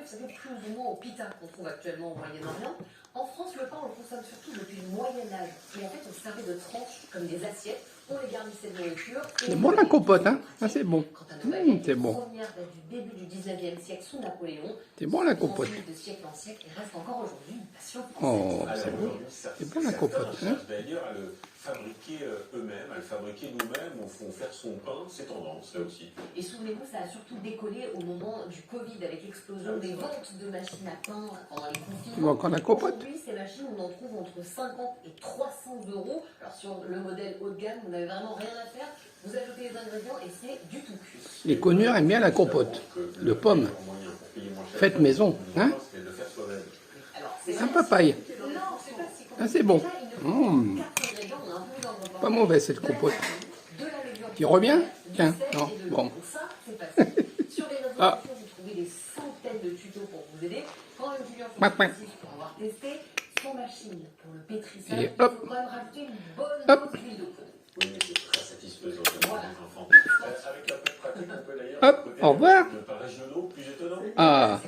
vous savez, plus ou moins au pita qu'on trouve actuellement au Moyen-Orient. En France, le pain, on le consomme surtout depuis le Moyen-Âge. Et en fait, on se servait de tranches comme des assiettes. On les garnissait de nourriture. C'est bon la compote, hein? Ah, c'est bon. Quant à nos baguettes, c'est bon. première date du début du 19e siècle sous Napoléon. C'est bon la compote. Transmise de siècle en siècle et reste encore aujourd'hui une passion Oh, française. c'est bon. C'est bon la compote, hein? D'ailleurs, à le fabriquer eux-mêmes, à le fabriquer nous-mêmes, on fait faire son pain, c'est tendance là aussi. Et souvenez-vous, ça a surtout décollé au moment du Covid avec l'explosion des ventes de machines à pain pendant les confinements. Tu vois encore la compote? Aujourd'hui, ces machines, on en trouve entre 50 et 300 euros. Alors sur le modèle haut de gamme, vous n'avez vraiment rien à faire. Vous ajoutez les ingrédients et c'est du tout cuit. Les connueurs aiment bien la compote de pomme. Faite maison, hein? Un papaye. Non, c'est pas si compliqué. Ah, c'est bon. Déjà, il nous faut 4 ingrédients, on a un peu dans le repas. Pas mauvais cette compote. De la levure. Tu reviens? Du Tiens, sel non, et de l'eau. bon. Donc ça, c'est facile. Sur les réseaux Ah. sociaux, vous trouvez des centaines de tutos pour vous aider. Quand même, Julien, faut Quack, quack. préciser pour avoir testé son machine pour le pétrissage. Et Il faut hop. quand même rajouter une bonne Hop. dose d'huile de coude. Oui, mais c'est très satisfaisant pour les enfants. Avec un peu de pratique, on peut d'ailleurs. Hop, au revoir. De pains régionaux plus étonnants. Ah.